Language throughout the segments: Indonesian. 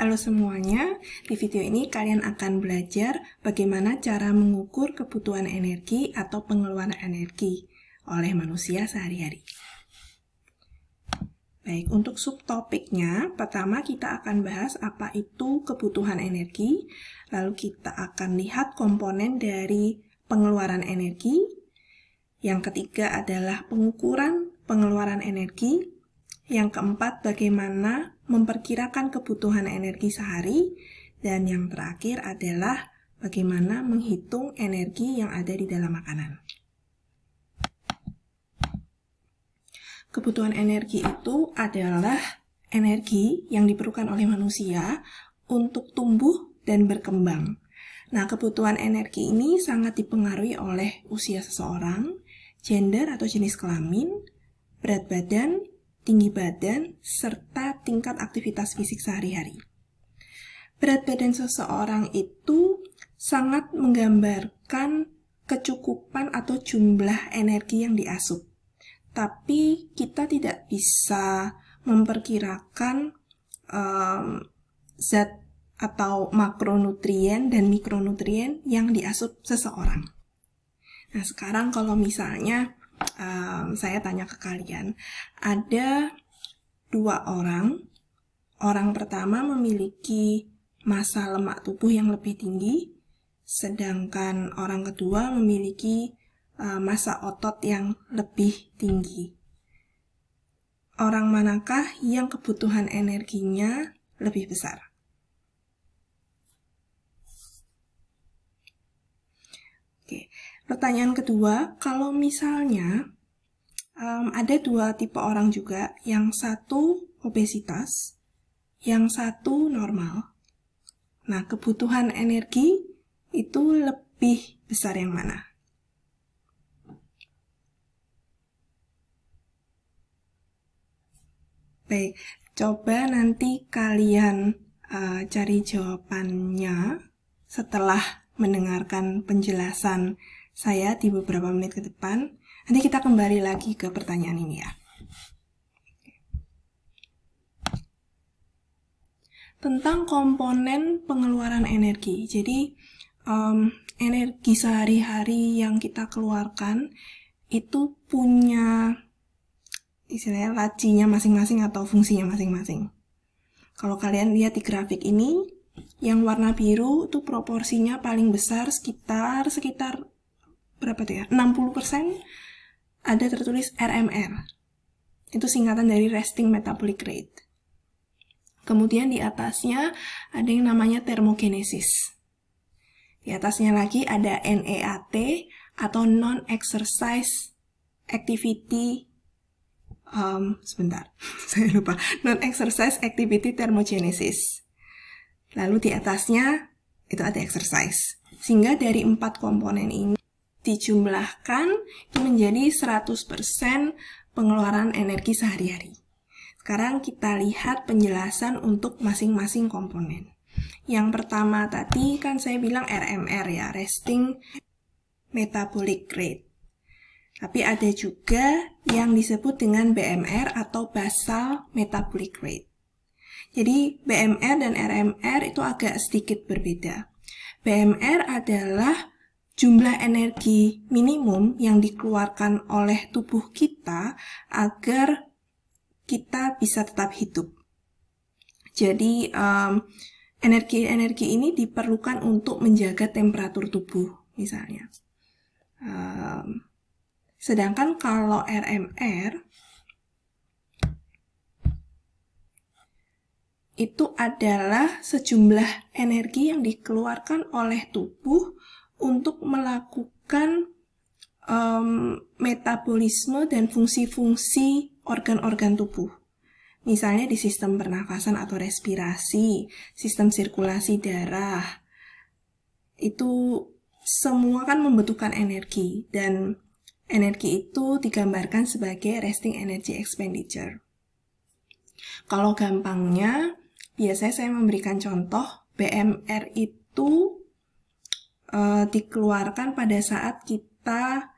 Halo semuanya, di video ini kalian akan belajar bagaimana cara mengukur kebutuhan energi atau pengeluaran energi oleh manusia sehari-hari. Baik, untuk subtopiknya, pertama kita akan bahas apa itu kebutuhan energi, lalu kita akan lihat komponen dari pengeluaran energi. Yang ketiga adalah pengukuran pengeluaran energi. Yang keempat, bagaimana memperkirakan kebutuhan energi sehari. Dan yang terakhir adalah bagaimana menghitung energi yang ada di dalam makanan. Kebutuhan energi itu adalah energi yang diperlukan oleh manusia untuk tumbuh dan berkembang. Nah, kebutuhan energi ini sangat dipengaruhi oleh usia seseorang, gender atau jenis kelamin, berat badan, tinggi badan, serta tingkat aktivitas fisik sehari-hari. Berat badan seseorang itu sangat menggambarkan kecukupan atau jumlah energi yang diasup. Tapi kita tidak bisa memperkirakan zat atau makronutrien dan mikronutrien yang diasup seseorang. Nah, sekarang kalau misalnya saya tanya ke kalian, ada dua orang. Orang pertama memiliki massa lemak tubuh yang lebih tinggi, sedangkan orang kedua memiliki massa otot yang lebih tinggi. Orang manakah yang kebutuhan energinya lebih besar? Oke. Pertanyaan kedua, kalau misalnya ada dua tipe orang juga, yang satu obesitas, yang satu normal. Nah, kebutuhan energi itu lebih besar yang mana? Baik, coba nanti kalian cari jawabannya setelah mendengarkan penjelasan saya di beberapa menit ke depan. Nanti kita kembali lagi ke pertanyaan ini ya. Tentang komponen pengeluaran energi. Jadi, energi sehari-hari yang kita keluarkan itu punya istilahnya lacinya masing-masing atau fungsinya masing-masing. Kalau kalian lihat di grafik ini, yang warna biru itu proporsinya paling besar sekitar berapa tuh ya? 60% ada tertulis RMR. Itu singkatan dari resting metabolic rate. Kemudian di atasnya ada yang namanya termogenesis. Di atasnya lagi ada NEAT atau non-exercise activity saya lupa. Non-exercise activity thermogenesis. Lalu di atasnya itu ada exercise. Sehingga dari 4 komponen ini dijumlahkan itu menjadi 100% pengeluaran energi sehari-hari. Sekarang kita lihat penjelasan untuk masing-masing komponen. Yang pertama tadi kan saya bilang RMR ya, resting metabolic rate. Tapi ada juga yang disebut dengan BMR atau basal metabolic rate. Jadi BMR dan RMR itu agak sedikit berbeda. BMR adalah jumlah energi minimum yang dikeluarkan oleh tubuh kita agar kita bisa tetap hidup. Jadi energi-energi ini diperlukan untuk menjaga temperatur tubuh misalnya. Sedangkan kalau RMR itu adalah sejumlah energi yang dikeluarkan oleh tubuh untuk melakukan metabolisme dan fungsi-fungsi organ-organ tubuh. Misalnya di sistem pernafasan atau respirasi, sistem sirkulasi darah. Itu semua kan membutuhkan energi, dan energi itu digambarkan sebagai resting energy expenditure. Kalau gampangnya, biasanya saya memberikan contoh, BMR itu dikeluarkan pada saat kita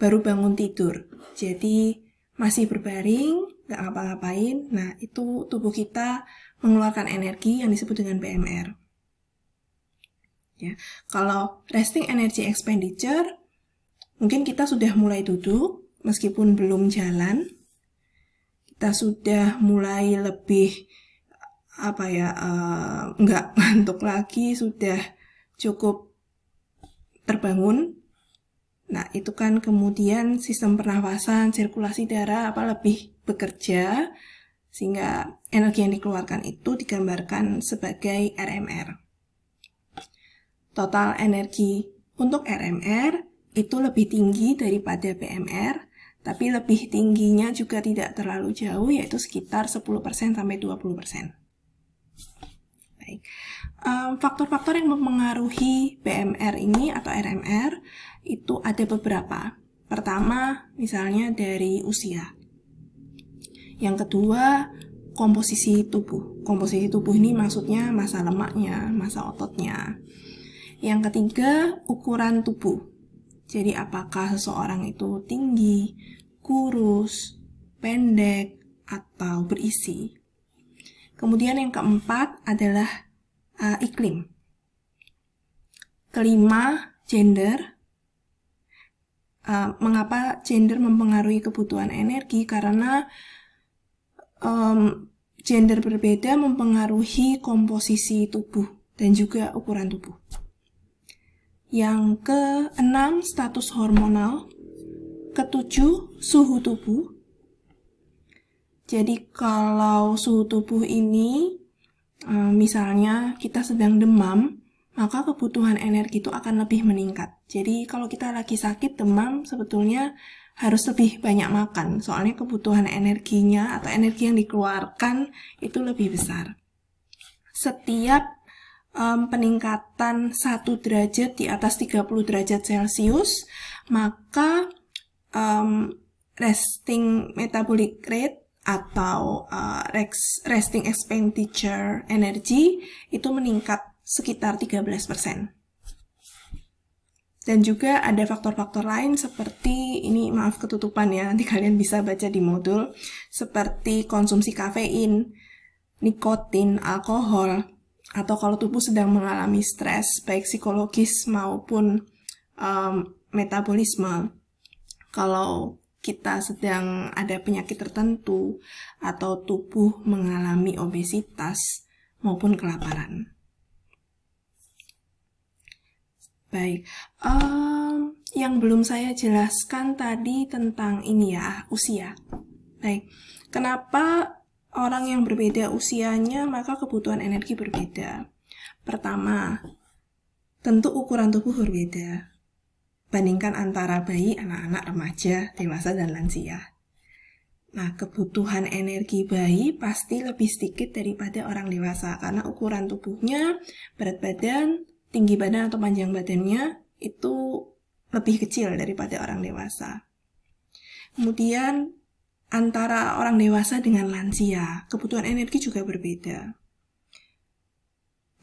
baru bangun tidur. Jadi masih berbaring, nggak ngapa-ngapain, nah itu tubuh kita mengeluarkan energi yang disebut dengan BMR. Ya, kalau resting energy expenditure, mungkin kita sudah mulai duduk, meskipun belum jalan, kita sudah mulai lebih nggak ngantuk lagi, sudah cukup terbangun. Nah, itu kan kemudian sistem pernafasan, sirkulasi darah lebih bekerja, sehingga energi yang dikeluarkan itu digambarkan sebagai RMR. Total energi untuk RMR itu lebih tinggi daripada BMR, tapi lebih tingginya juga tidak terlalu jauh, yaitu sekitar 10% sampai 20%. Baik. Faktor-faktor yang mempengaruhi BMR ini atau RMR itu ada beberapa. Pertama, misalnya dari usia. Yang kedua, komposisi tubuh. Komposisi tubuh ini maksudnya massa lemaknya, massa ototnya. Yang ketiga, ukuran tubuh. Jadi apakah seseorang itu tinggi, kurus, pendek, atau berisi. Kemudian yang keempat adalah iklim. Kelima, gender. Mengapa gender mempengaruhi kebutuhan energi? Karena gender berbeda mempengaruhi komposisi tubuh dan juga ukuran tubuh. Yang keenam, status hormonal. Ketujuh, suhu tubuh. Jadi kalau suhu tubuh ini, misalnya kita sedang demam, maka kebutuhan energi itu akan lebih meningkat. Jadi kalau kita lagi sakit demam, sebetulnya harus lebih banyak makan, soalnya kebutuhan energinya atau energi yang dikeluarkan itu lebih besar. Setiap peningkatan 1 derajat di atas 30 derajat Celcius, maka resting metabolic rate atau resting expenditure energy itu meningkat sekitar 13%. Dan juga ada faktor-faktor lain seperti, ini maaf ketutupan ya, nanti kalian bisa baca di modul, seperti konsumsi kafein, nikotin, alkohol, atau kalau tubuh sedang mengalami stres, baik psikologis maupun metabolisme. Kalau kita sedang ada penyakit tertentu, atau tubuh mengalami obesitas maupun kelaparan. Baik, yang belum saya jelaskan tadi tentang ini ya, usia. Baik, kenapa orang yang berbeda usianya maka kebutuhan energi berbeda? Pertama, tentu ukuran tubuh berbeda. Bandingkan antara bayi, anak-anak, remaja, dewasa, dan lansia. Nah, kebutuhan energi bayi pasti lebih sedikit daripada orang dewasa karena ukuran tubuhnya, berat badan, tinggi badan atau panjang badannya itu lebih kecil daripada orang dewasa. Kemudian antara orang dewasa dengan lansia, kebutuhan energi juga berbeda.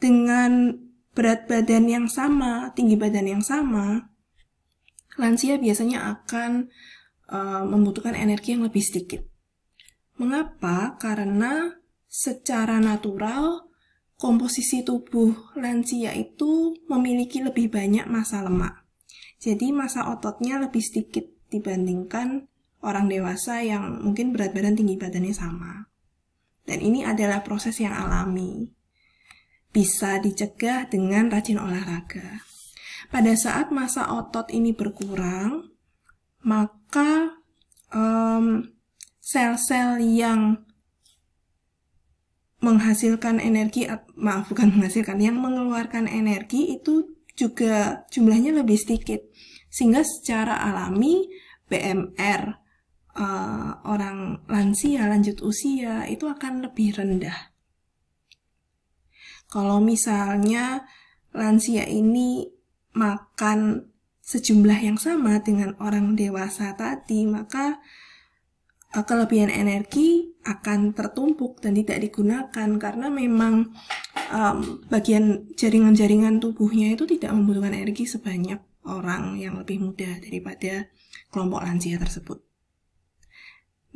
Dengan berat badan yang sama, tinggi badan yang sama, lansia biasanya akan membutuhkan energi yang lebih sedikit. Mengapa? Karena secara natural komposisi tubuh lansia itu memiliki lebih banyak massa lemak. Jadi massa ototnya lebih sedikit dibandingkan orang dewasa yang mungkin berat badan tinggi badannya sama. Dan ini adalah proses yang alami. Bisa dicegah dengan rajin olahraga. Pada saat massa otot ini berkurang, maka sel-sel yang menghasilkan energi, yang mengeluarkan energi itu juga jumlahnya lebih sedikit. Sehingga secara alami BMR orang lansia, lanjut usia itu akan lebih rendah. Kalau misalnya lansia ini makan sejumlah yang sama dengan orang dewasa tadi, maka kelebihan energi akan tertumpuk dan tidak digunakan karena memang bagian jaringan-jaringan tubuhnya itu tidak membutuhkan energi sebanyak orang yang lebih muda daripada kelompok lansia tersebut.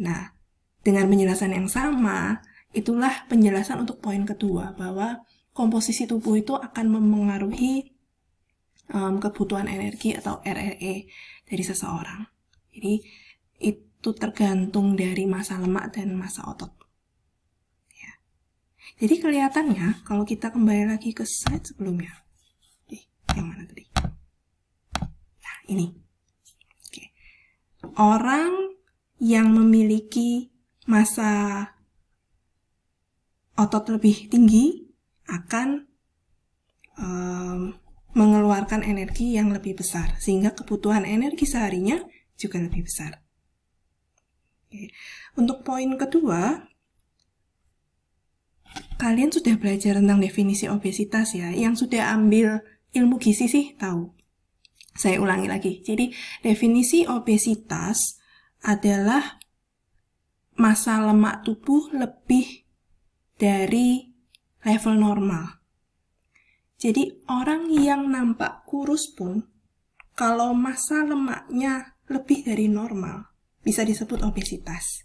Nah, dengan penjelasan yang sama, itulah penjelasan untuk poin kedua, bahwa komposisi tubuh itu akan memengaruhi kebutuhan energi atau RRE dari seseorang. Jadi itu tergantung dari massa lemak dan massa otot. Ya. Jadi kelihatannya kalau kita kembali lagi ke slide sebelumnya, yang mana tadi? Nah ini, orang yang memiliki massa otot lebih tinggi akan mengeluarkan energi yang lebih besar, sehingga kebutuhan energi seharinya juga lebih besar. Oke. Untuk poin kedua, kalian sudah belajar tentang definisi obesitas ya. Yang sudah ambil ilmu gizi sih tahu. Saya ulangi lagi. Jadi definisi obesitas adalah massa lemak tubuh lebih dari level normal. Jadi orang yang nampak kurus pun, kalau massa lemaknya lebih dari normal, bisa disebut obesitas.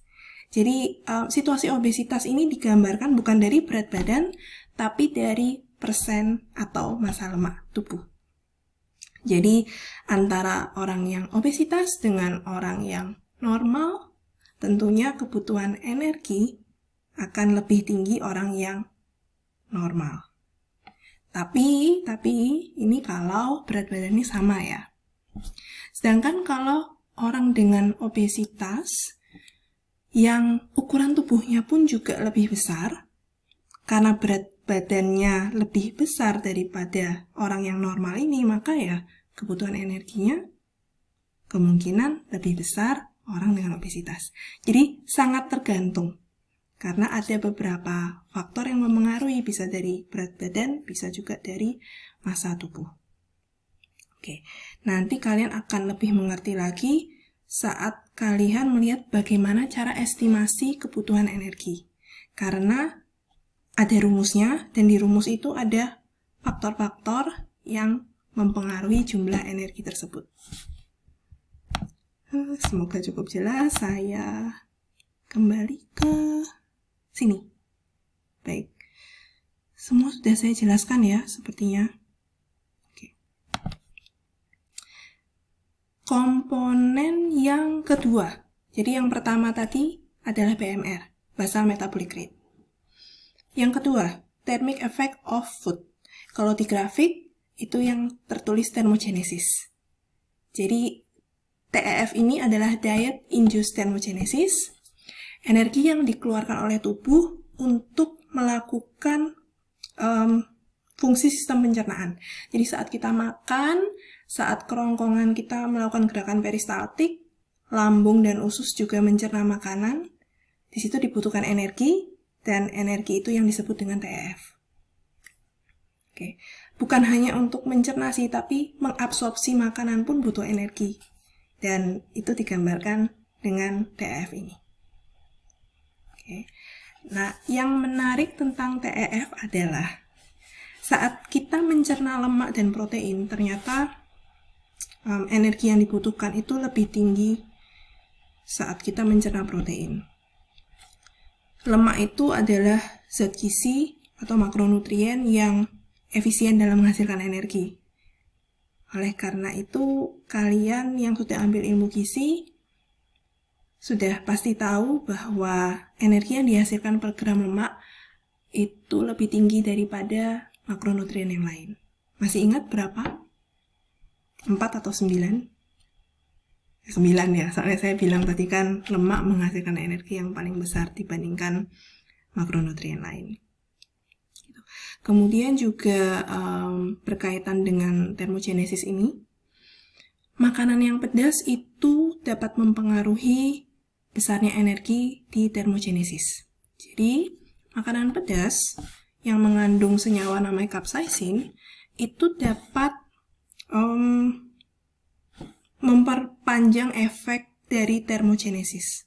Jadi situasi obesitas ini digambarkan bukan dari berat badan, tapi dari persen atau massa lemak tubuh. Jadi antara orang yang obesitas dengan orang yang normal, tentunya kebutuhan energi akan lebih tinggi orang yang normal. Tapi ini kalau berat badannya sama ya. Sedangkan kalau orang dengan obesitas yang ukuran tubuhnya pun juga lebih besar, karena berat badannya lebih besar daripada orang yang normal ini, maka ya kebutuhan energinya kemungkinan lebih besar orang dengan obesitas. Jadi sangat tergantung. Karena ada beberapa faktor yang memengaruhi, bisa dari berat badan, bisa juga dari massa tubuh. Oke, nanti kalian akan lebih mengerti lagi saat kalian melihat bagaimana cara estimasi kebutuhan energi. Karena ada rumusnya, dan di rumus itu ada faktor-faktor yang mempengaruhi jumlah energi tersebut. Semoga cukup jelas. Saya kembali ke sini. Baik. Semua sudah saya jelaskan ya, sepertinya. Oke. Komponen yang kedua. Jadi yang pertama tadi adalah BMR, basal metabolic rate. Yang kedua, thermic effect of food. Kalau di grafik, itu yang tertulis thermogenesis. Jadi TEF ini adalah diet induced thermogenesis. Energi yang dikeluarkan oleh tubuh untuk melakukan fungsi sistem pencernaan. Jadi saat kita makan, saat kerongkongan kita melakukan gerakan peristaltik, lambung dan usus juga mencerna makanan, di situ dibutuhkan energi, dan energi itu yang disebut dengan TEF. Oke. Bukan hanya untuk mencerna sih, tapi mengabsorpsi makanan pun butuh energi. Dan itu digambarkan dengan TEF ini. Oke. Nah, yang menarik tentang TEF adalah saat kita mencerna lemak dan protein, ternyata energi yang dibutuhkan itu lebih tinggi saat kita mencerna protein. Lemak itu adalah zat gizi atau makronutrien yang efisien dalam menghasilkan energi. Oleh karena itu, kalian yang sudah ambil ilmu gizi sudah pasti tahu bahwa energi yang dihasilkan per gram lemak itu lebih tinggi daripada makronutrien yang lain. Masih ingat berapa? 4 atau 9? 9 ya, soalnya saya bilang tadi kan lemak menghasilkan energi yang paling besar dibandingkan makronutrien lain. Kemudian juga berkaitan dengan thermogenesis ini, makanan yang pedas itu dapat mempengaruhi besarnya energi di thermogenesis. Jadi, makanan pedas yang mengandung senyawa namanya capsaicin itu dapat memperpanjang efek dari thermogenesis.